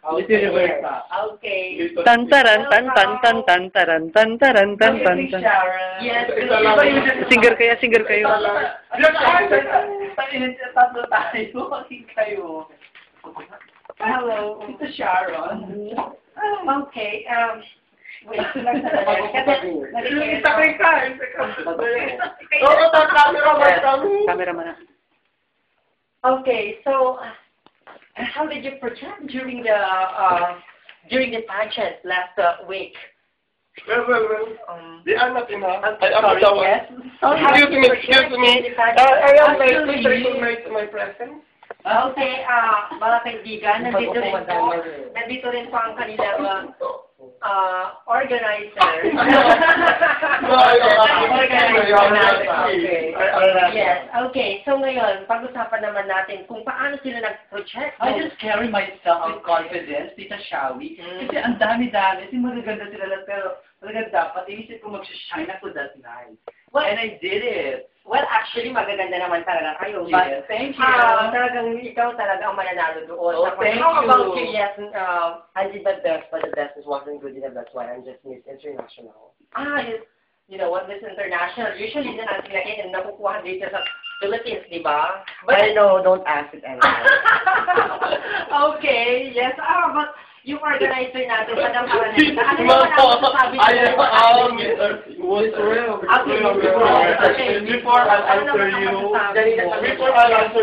Okay. Tantaran, tantaran, tantaran, tantaran, tantaran. Yes. Singer kayo. Tatlo tayo. Kayo. Hello. Ito Sharon. Okay. Wait, lang Cameraman. Okay, so how did you project during the pageant last week? Well. They are not enough. I am Sorry, the one. yes. Excuse me. I am please recognize my presence. Okay, mga kaibigan, nandito rin po ang kanilang organizer. Yes, okay. So ngayon, pag-usapan naman natin kung paano sila nag-project. I just carry myself with confidence, Tita Shawi. Kasi ang dami-dami, kasi magaganda sila lang, pero talaga dapat, inisip ko mag-shine ako that night. Well, and I did it. Well, actually, magaganda naman talaga kayo. Yes, thank you. Talagang ikaw talaga ang mananalo doon. Oh, thank How you. about you? Yes, I did my best, but the best wasn't good enough. That's why I'm just Miss International. You know what, Miss International, usually din ang sinakin na nakukuha dito sa Philippines, di ba? I know, don't ask it anymore. Okay, yes. But yung organizer natin, Madam Araneta, ano naman ang masasabi Before I answer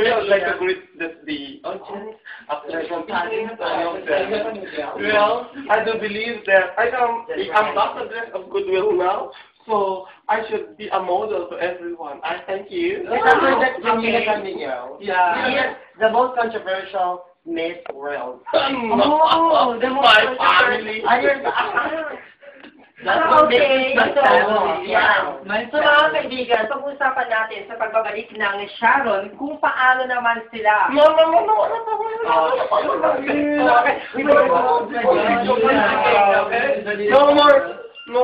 you, I'd like to greet the audience after some time. Well, I do believe that I am the ambassador of goodwill now, so I should be a model to everyone. I thank you. Yeah. The most controversial Miss World. Oh, the most my family. Okay, so, yeah. So mga kaibigan, pag-usapan natin sa pagbabalik ng Sharon kung paano naman sila. No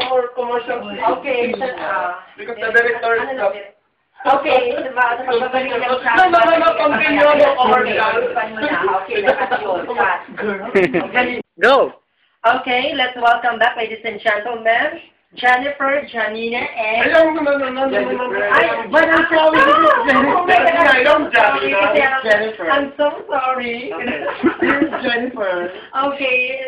more commercials. Okay, Because the director is up. Okay, sa pagbabalik ng Sharon. Continue the commercial. Okay, yun. Go! Okay, let's welcome back, ladies and gentlemen, Jennifer, Janina, and... Jennifer. I'm so sorry. Jennifer. Okay,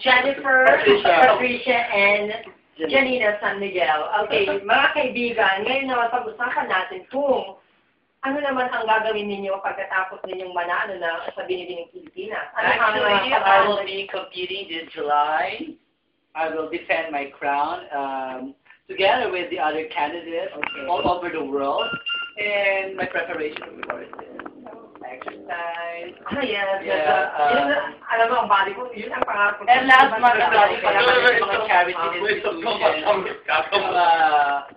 Jennifer, Patricia, and Janina San Miguel. Okay, mga kaibigan, ngayon naman pag-usapan natin kung ano naman ang gagawin ninyo pagkatapos ninyong manalo na sa Binibining Pilipinas? Actually, I will be competing this July. I will defend my crown together with the other candidates all over the world. And my preparation for it is exercise. Yes. Yeah, alam mo, ang body ko, yun ang pangarap ko. And last month, nag-body ko naman yung mga charity institutions, mga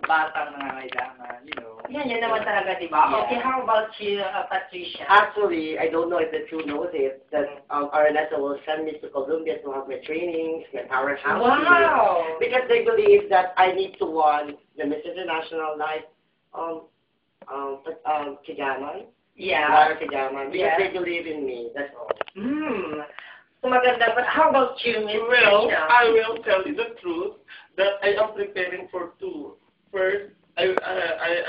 batang nangangailangan, you know. Yan naman talaga, di ba? Yeah. Okay, how about you, Patricia? Actually, I don't know if the crew knows it, that Araneta will send me to Colombia to have my trainings, my powerhouse. Wow! Because they believe that I need to win the Miss International Life Kigaman. Yeah. Kigaman. Because Yeah. they believe in me, that's all. So maganda, but how about you, Miss Well, Janina? I will tell you the truth that I am preparing for two. First, I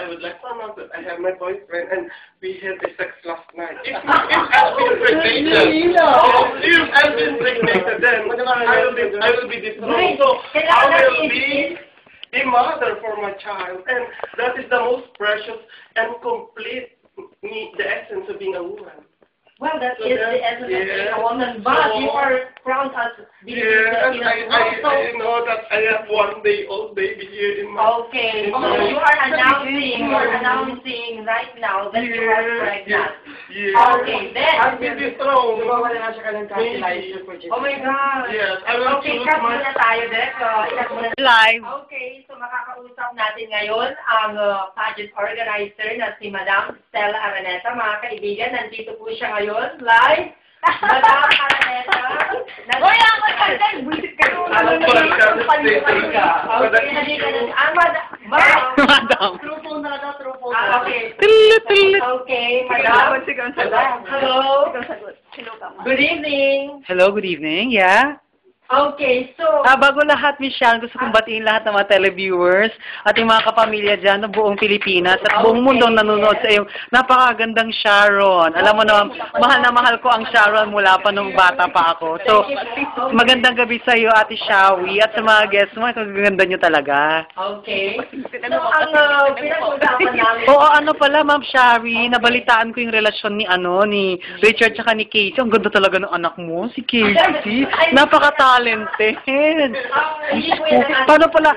would like to announce that I have my boyfriend and we had a sex last night. If I've been impregnated, then I will be dethroned. So I will be a mother for my child, and that is the most precious and complete the essence of being a woman. Well, that is the essence of being a woman, but you are crowned as being I know that I have 1 day old baby here in my... Okay, so you are announcing right now that you are pregnant. Yeah. Okay, then. I'll be dethroned. Oh my God. Yes, I will Okay, choose cut my... muna tayo, Dek. Ikat muna. Live! Okay, so makakausap natin ngayon ang pageant organizer na si Madam Stella Araneta. Mga kaibigan, nandito po siya ngayon, live. Madam Araneta. Hoy, ako talaga! Buisit kayo! Okay, halika na. Madam! True phone na daw, true phone. Okay. Tilit! Okay, Madam. Sigaw, sagot. Hello. Sigaw, sagot. Good evening. Hello, good evening. Yeah? Okay, so, Bago lahat, Miss Sharon, gusto kong batiin lahat ng mga televiewers at yung mga kapamilya dyan ng buong Pilipinas at buong mundong nanonood sa iyong napakagandang Sharon. Alam mo naman, mahal na mahal ko ang Sharon mula pa nung bata pa ako. So, magandang gabi sa iyo, Ate Shawi, at sa mga guests mo, kagaganda nyo talaga. okay. So, ang pinag-usapan namin, Oo, ano pala, Ma'am Shawi, nabalitaan ko yung relasyon ni Richard tsaka ni Casey. Ang ganda talaga ng anak mo, si Casey. Napaka-talented. Paano pala,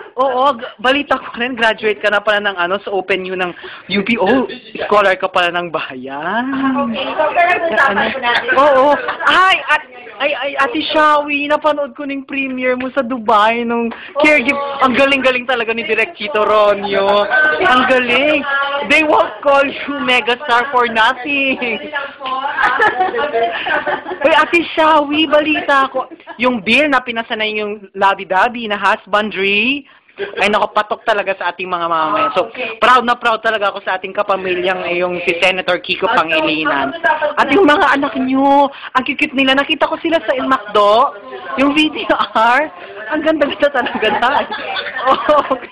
balita ko rin, graduate ka na pala ng sa Open U ng UP. Oh, scholar ka pala ng bayan. okay, so, pinag-usapan ko natin. Oo. Ay, Ate Shawi, napanood ko ng premiere mo sa Dubai nung caregiver. Ang galing-galing talaga ni Direk Chito Ronyo. Ang galing. They won't call you megastar for nothing. Uy, Ate Shawi, balita ko. Yung bill na pinasanay yung labi-dabi na husbandry, ay nakapatok talaga sa ating mga mamamayan. So, proud na proud talaga ako sa ating kapamilyang yung si Senator Kiko Pangilinan. At yung mga anak nyo, ang cute nila. Nakita ko sila sa El Macdo, yung VTR. Ang ganda-ganda talaga. Okay.